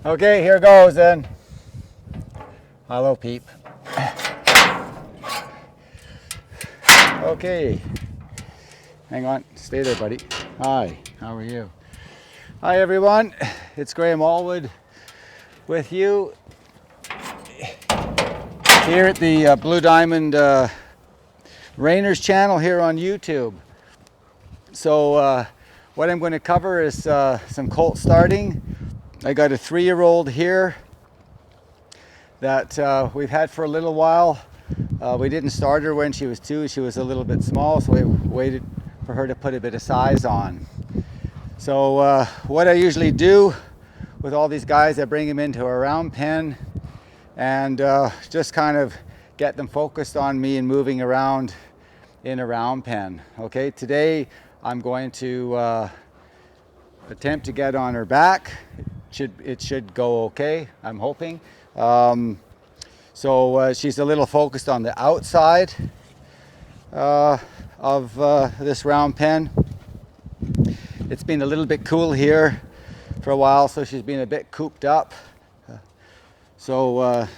Okay, here goes then. Hello, Peep. Okay. Hang on. Stay there, buddy. Hi. How are you? Hi, everyone. It's Graham Allwood with you here at the Blue Diamond Rainers channel here on YouTube. So what I'm going to cover is some colt starting. I got a 3-year-old here that we've had for a little while. We didn't start her when she was 2. She was a little bit small, so we waited for her to put a bit of size on. So what I usually do with all these guys, I bring them into a round pen and just kind of get them focused on me and moving around in a round pen. Okay, today I'm going to attempt to get on her back. It should go okay, I'm hoping. So she's a little focused on the outside of this round pen. It's been a little bit cool here for a while, so she's been a bit cooped up. So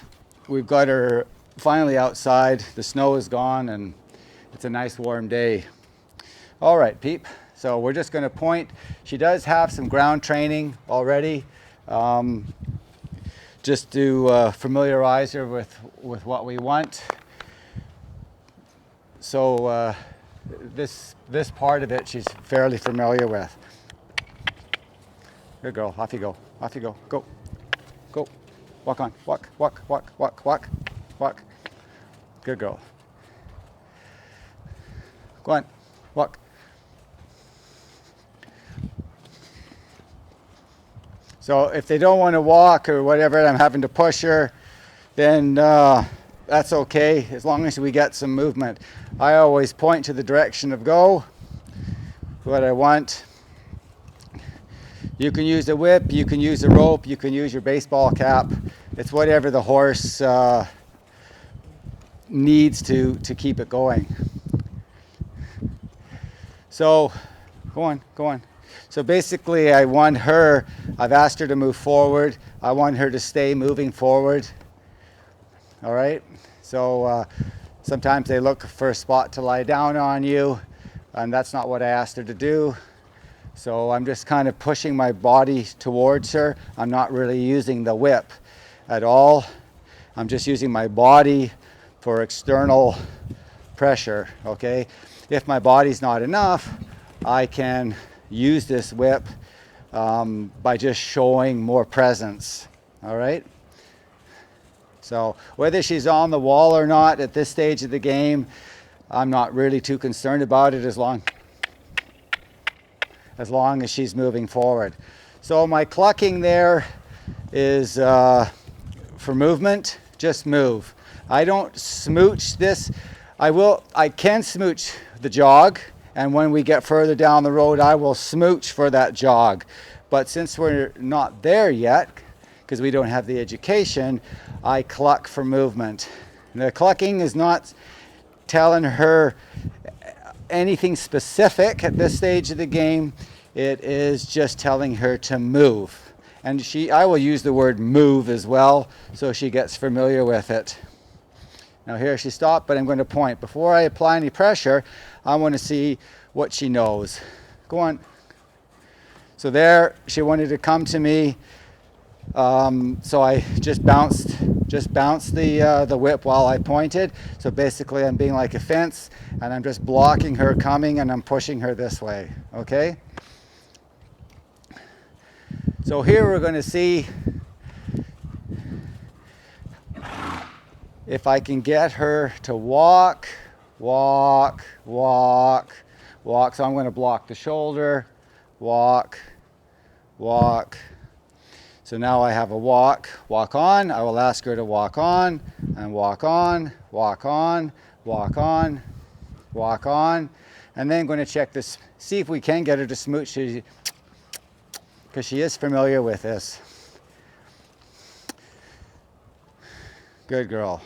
we've got her finally outside. The snow is gone and it's a nice warm day. All right, Peep. So we're just going to point. She does have some ground training already. Just to familiarize her with what we want. So this part of it she's fairly familiar with. Good girl, off you go, off you go, go, go, walk on, walk, walk, walk, walk, walk, walk. Good girl. Go on, walk. So if they don't want to walk or whatever, I'm having to push her, then that's okay, as long as we get some movement. I always point to the direction of go, what I want. You can use a whip, you can use a rope, you can use your baseball cap. It's whatever the horse needs to keep it going. So, go on, go on. So basically I've asked her to move forward. I want her to stay moving forward. All right? So sometimes they look for a spot to lie down on you, and that's not what I asked her to do. So I'm just kind of pushing my body towards her. I'm not really using the whip at all. I'm just using my body for external pressure, okay? If my body's not enough, I can use this whip by just showing more presence. All right, so whether she's on the wall or not at this stage of the game, I'm not really too concerned about it as long as she's moving forward. So my clucking there is for movement. Just move. I don't smooch this. I can smooch the jog, and when we get further down the road, I will smooch for that jog. But since we're not there yet, because we don't have the education, I cluck for movement. And the clucking is not telling her anything specific at this stage of the game. It is just telling her to move. And I will use the word move as well, so she gets familiar with it. Now here she stopped, but I'm going to point. Before I apply any pressure, I want to see what she knows. Go on. So there, she wanted to come to me. So I just bounced the whip while I pointed. So basically I'm being like a fence, and I'm just blocking her coming, and I'm pushing her this way, okay? So here we're going to see if I can get her to walk, walk, walk, walk. So I'm going to block the shoulder, walk, walk. So now I have a walk, walk on. I will ask her to walk on and walk on, walk on, walk on, walk on. And then I'm going to check this, see if we can get her to smooch, because she is familiar with this. Good girl.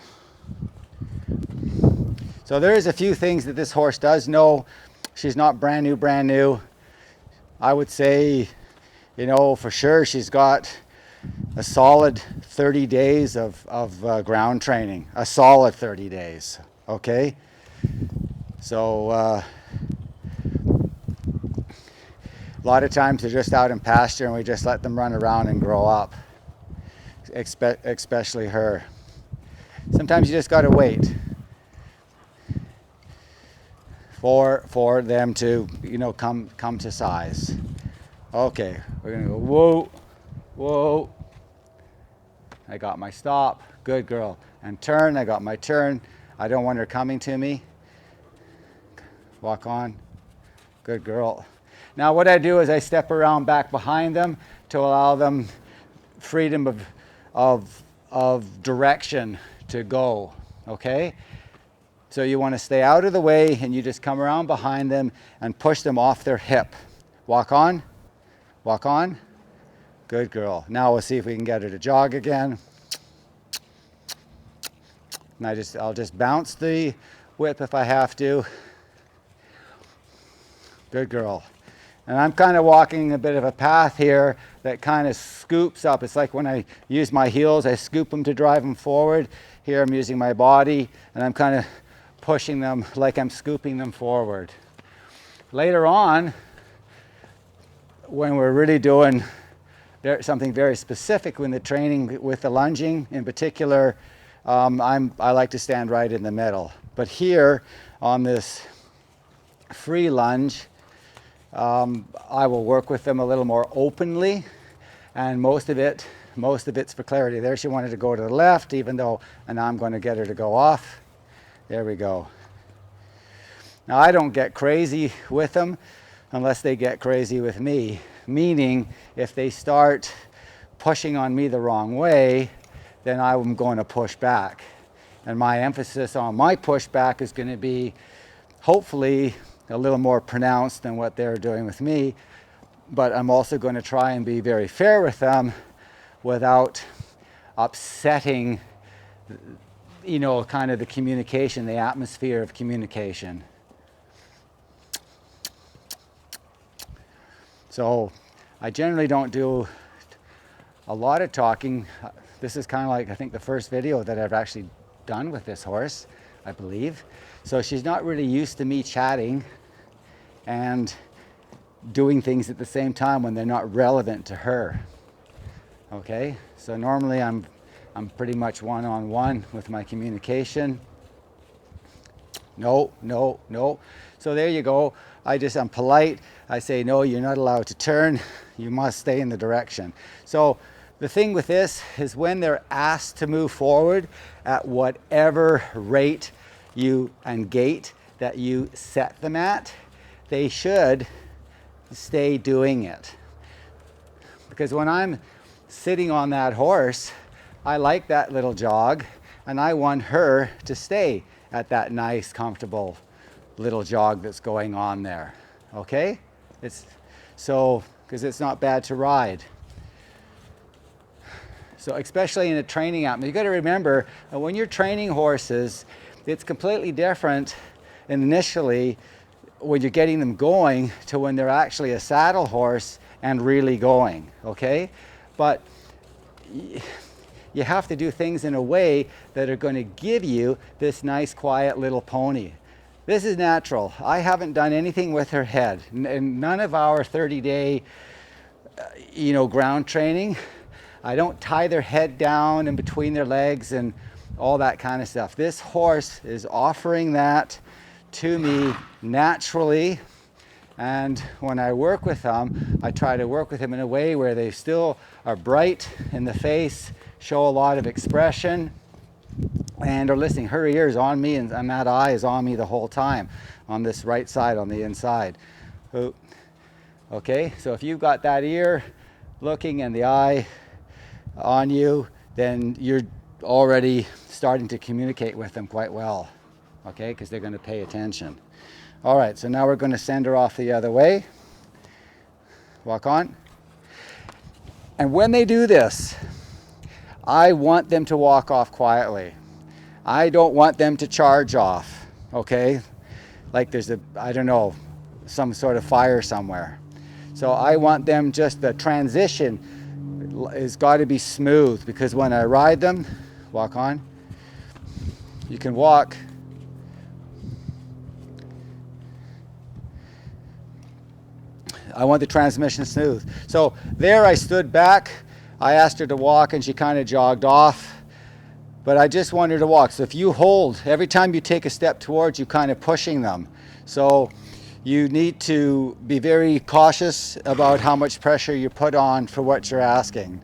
So there's a few things that this horse does know. She's not brand new. I would say, you know, for sure she's got a solid 30 days of ground training, a solid 30 days, okay? So a lot of times they're just out in pasture and we just let them run around and grow up, especially her. Sometimes you just got to wait for them to, you know, come to size. Okay, we're gonna go whoa, whoa. I got my stop, good girl. And turn, I got my turn. I don't want her coming to me. Walk on, good girl. Now what I do is I step around back behind them to allow them freedom of direction to go, okay? So you want to stay out of the way and you just come around behind them and push them off their hip. Walk on, good girl. Now we'll see if we can get her to jog again. And I'll just bounce the whip if I have to. Good girl. And I'm kind of walking a bit of a path here that kind of scoops up. It's like when I use my heels, I scoop them to drive them forward. Here I'm using my body and I'm kind of pushing them like I'm scooping them forward. Later on, when we're really doing something very specific, when the training with the lunging in particular, I like to stand right in the middle. But here on this free lunge, I will work with them a little more openly, and most of it's for clarity. There she wanted to go to the left, even though, and now I'm going to get her to go off. There we go. Now I don't get crazy with them unless they get crazy with me, meaning if they start pushing on me the wrong way, then I'm going to push back. And my emphasis on my pushback is going to be hopefully a little more pronounced than what they're doing with me, but I'm also going to try and be very fair with them without upsetting, you know, kind of the communication, the atmosphere of communication. So I generally don't do a lot of talking. This is kind of like, I think, the first video that I've actually done with this horse, I believe. So she's not really used to me chatting and doing things at the same time when they're not relevant to her. Okay, so normally I'm pretty much one-on-one with my communication. No, no, no. So there you go. I'm polite. I say, no, you're not allowed to turn. You must stay in the direction. So the thing with this is when they're asked to move forward at whatever rate and gait that you set them at, they should stay doing it. Because when I'm sitting on that horse, I like that little jog, and I want her to stay at that nice, comfortable little jog that's going on there. Okay? Because it's not bad to ride. So especially in a training atmosphere, you got to remember that when you're training horses, it's completely different initially when you're getting them going to when they're actually a saddle horse and really going, okay? But you have to do things in a way that are going to give you this nice, quiet little pony. This is natural. I haven't done anything with her head. In none of our 30-day, ground training, I don't tie their head down in between their legs and all that kind of stuff. This horse is offering that to me naturally, and when I work with them, I try to work with them in a way where they still are bright in the face, show a lot of expression, and are listening. Her ear is on me, and that eye is on me the whole time, on this right side, on the inside. Okay, so if you've got that ear looking and the eye on you, then you're already starting to communicate with them quite well, okay, because they're going to pay attention. All right, so now we're going to send her off the other way. Walk on. And when they do this, I want them to walk off quietly. I don't want them to charge off, okay? Like there's some sort of fire somewhere. So I want them just the transition is got to be smooth, because when I ride them, walk on, you can walk. I want the transmission smooth. So there I stood back. I asked her to walk and she kind of jogged off. But I just want her to walk. So if you hold, every time you take a step towards, you're kind of pushing them. So you need to be very cautious about how much pressure you put on for what you're asking.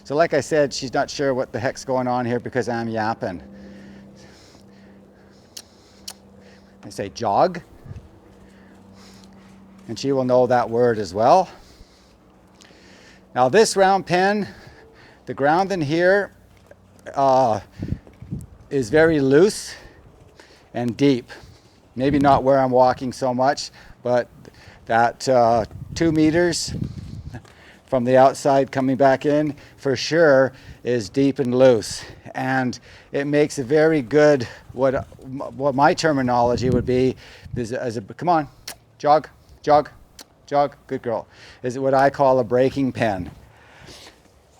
So like I said, she's not sure what the heck's going on here because I'm yapping. I say jog, and she will know that word as well. Now this round pen, the ground in here is very loose and deep. Maybe not where I'm walking so much, but that 2 meters from the outside coming back in for sure is deep and loose. And it makes a very good, what my terminology would be, is come on, jog, jog, jog, good girl, is what I call a braking pen.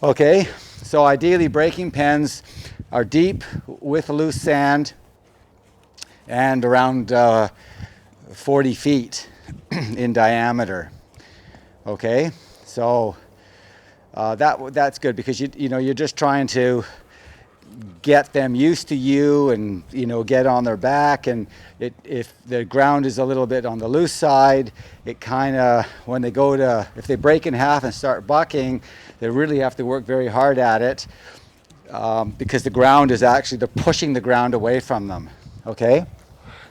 Okay, so ideally braking pens are deep with loose sand and around 40 feet in diameter. Okay, so that's good, because you know, you're just trying to get them used to you and, you know, get on their back. And if the ground is a little bit on the loose side, it kind of, when they go to, if they break in half and start bucking, they really have to work very hard at it, because the ground is actually, they're pushing the ground away from them. Okay,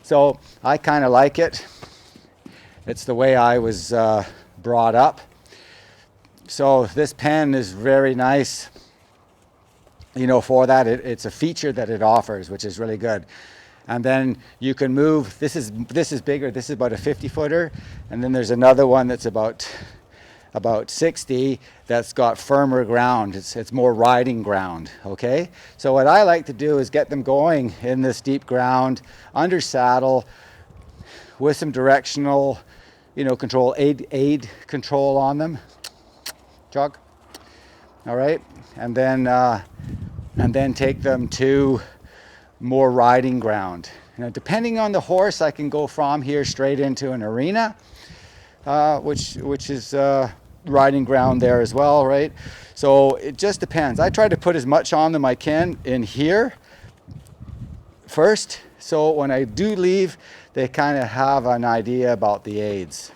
so I kind of like it. It's the way I was brought up. So this pen is very nice, you know, for that. It's a feature that it offers, which is really good. And then you can move, this is bigger, this is about a 50-footer, and then there's another one that's about 60 that's got firmer ground. It's more riding ground. Okay, so what I like to do is get them going in this deep ground under saddle with some directional, you know, control, aid control on them. Jog. All right, and then take them to more riding ground. Now, depending on the horse, I can go from here straight into an arena, which is riding ground there as well, right? So it just depends. I try to put as much on them I can in here first, so when I do leave, they kind of have an idea about the aids.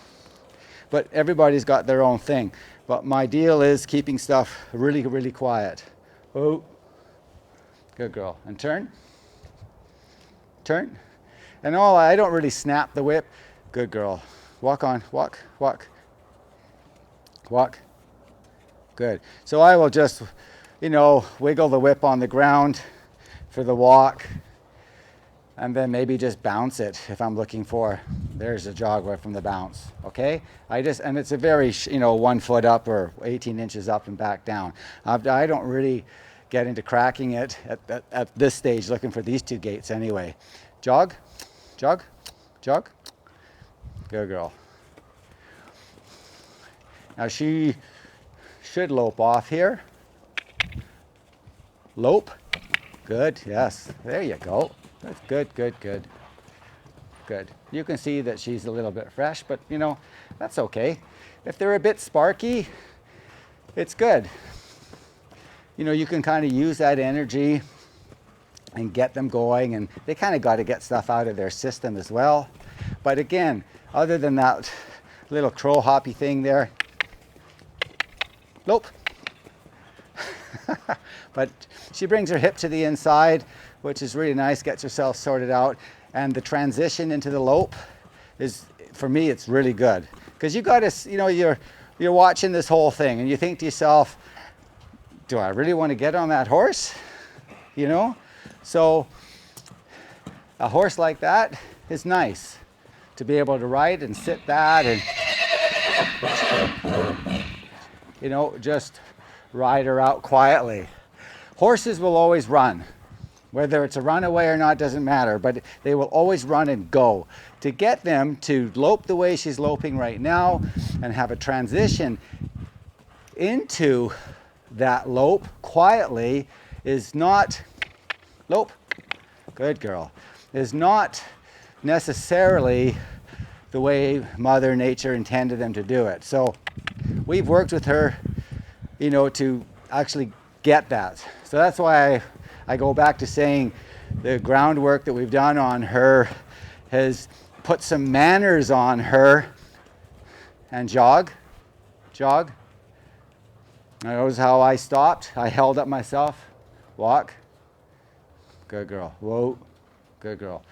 But everybody's got their own thing. But my deal is keeping stuff really, really quiet. Oh, good girl. And turn. Turn. And I don't really snap the whip. Good girl. Walk on. Walk. Walk. Walk. Good. So I will just, you know, wiggle the whip on the ground for the walk, and then maybe just bounce it if I'm looking for, there's a jog right from the bounce. Okay, and it's a very, you know, 1 foot up or 18 inches up and back down. I don't really get into cracking it at this stage, looking for these two gaits anyway. Jog, jog, jog. Good girl. Now she should lope off here. Lope. Good, yes. There you go. That's good, good, good. Good. You can see that she's a little bit fresh, but you know, that's okay. If they're a bit sparky, it's good. You know, you can kind of use that energy and get them going, and they kind of got to get stuff out of their system as well. But again, other than that little crow hoppy thing there, lope. But she brings her hip to the inside, which is really nice, gets herself sorted out. And the transition into the lope is, for me, it's really good. Because you got to, you know, you're watching this whole thing and you think to yourself, do I really want to get on that horse? You know? So a horse like that is nice to be able to ride and sit that and, you know, just ride her out quietly. Horses will always run. Whether it's a runaway or not doesn't matter, but they will always run and go. To get them to lope the way she's loping right now and have a transition into that lope quietly is not, lope, good girl, is not necessarily the way Mother Nature intended them to do it. So we've worked with her, you know, to actually get that. So that's why I go back to saying the groundwork that we've done on her has put some manners on her. And jog, jog. Notice how I stopped. I held up myself. Walk. Good girl. Whoa. Good girl.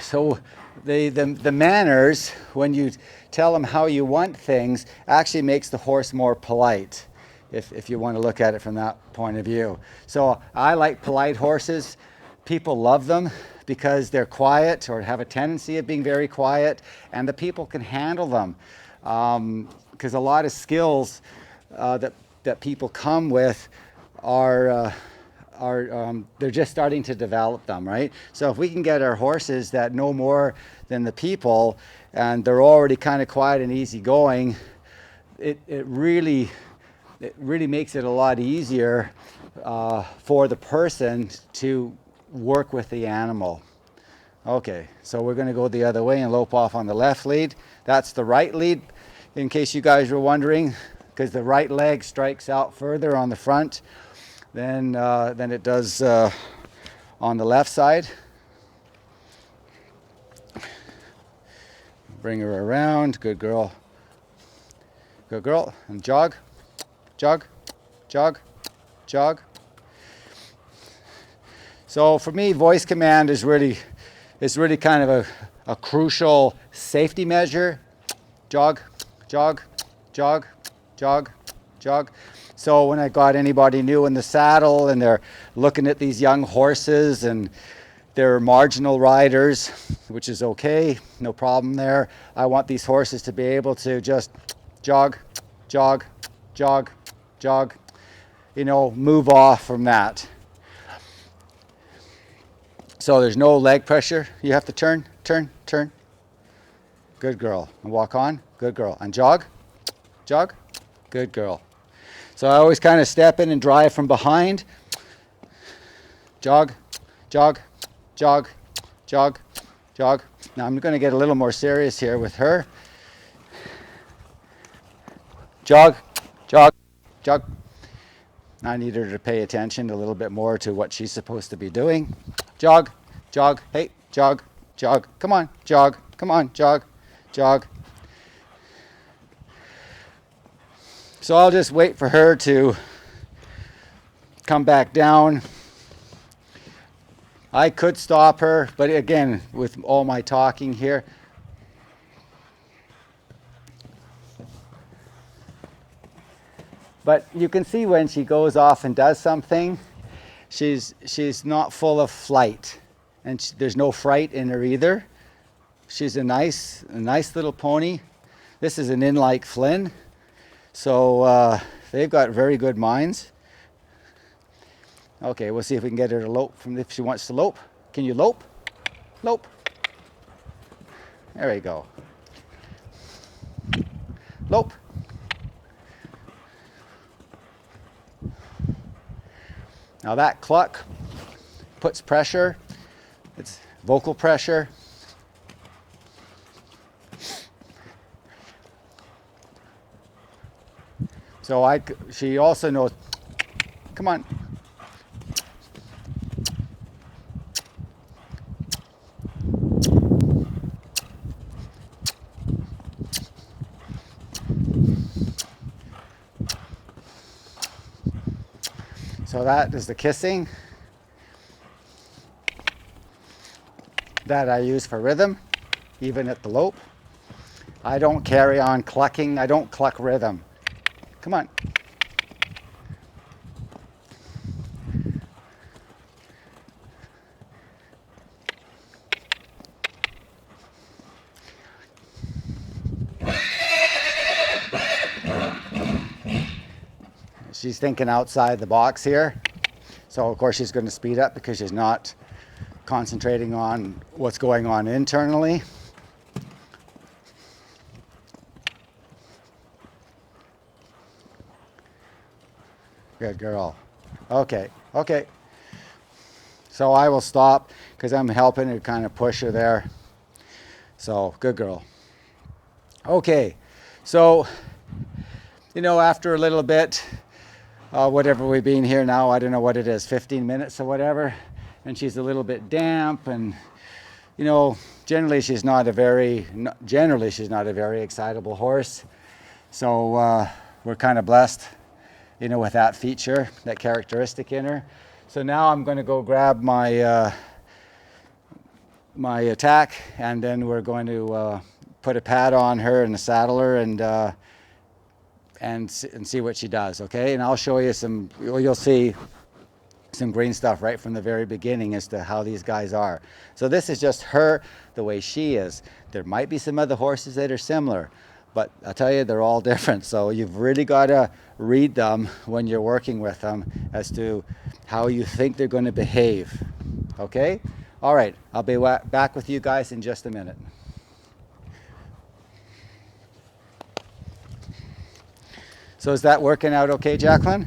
So the manners, when you tell them how you want things, actually makes the horse more polite, if you want to look at it from that point of view. So I like polite horses. People love them because they're quiet or have a tendency of being very quiet, and the people can handle them. Because a lot of skills that people come with are they're just starting to develop them, right? So if we can get our horses that know more than the people, and they're already kind of quiet and easygoing, it really makes it a lot easier for the person to work with the animal. Okay, so we're going to go the other way and lope off on the left lead. That's the right lead, in case you guys were wondering, because the right leg strikes out further on the front than it does on the left side. Bring her around. Good girl. Good girl. And jog, jog, jog, jog. So for me, voice command is really kind of a crucial safety measure. Jog, jog, jog, jog, jog. So when I got anybody new in the saddle and they're looking at these young horses and they're marginal riders, which is okay, no problem there. I want these horses to be able to just jog, jog, jog, jog, you know, move off from that. So there's no leg pressure. You have to turn, turn, turn. Good girl. And walk on. Good girl. And jog, jog. Good girl. So I always kind of step in and drive from behind. Jog, jog, jog, jog, jog. Now I'm going to get a little more serious here with her. Jog, jog, jog. I need her to pay attention a little bit more to what she's supposed to be doing. Jog, jog, hey, jog, jog. Come on, jog, come on, jog, jog. So I'll just wait for her to come back down. I could stop her, but again, with all my talking here, but you can see when she goes off and does something, she's not full of flight, and there's no fright in her either. She's a nice little pony. This is an in-like Flynn, so they've got very good minds. Okay, we'll see if we can get her to lope if she wants to lope. Can you lope? Lope. There we go. Lope. Now that cluck puts pressure. It's vocal pressure. So she also knows, come on. So that is the kissing that I use for rhythm, even at the lope. I don't carry on clucking. I don't cluck rhythm. Come on. She's thinking outside the box here. So of course she's going to speed up because she's not concentrating on what's going on internally. Good girl. Okay, okay. So I will stop because I'm helping her kind of push her there. So, good girl. Okay, so, you know, after a little bit, whatever we've been here now, I don't know what it is, 15 minutes or whatever, and she's a little bit damp, and, you know, generally she's not a very excitable horse. So we're kind of blessed, you know, with that feature, that characteristic in her. So now I'm going to go grab my my attack, and then we're going to put a pad on her and saddle her and see what she does, okay? And I'll show you some, you'll see some green stuff right from the very beginning as to how these guys are. So this is just her, the way she is. There might be some other horses that are similar, but I'll tell you, they're all different. So you've really got to read them when you're working with them as to how you think they're going to behave, okay? All right, I'll be back with you guys in just a minute. So is that working out okay, Jacqueline?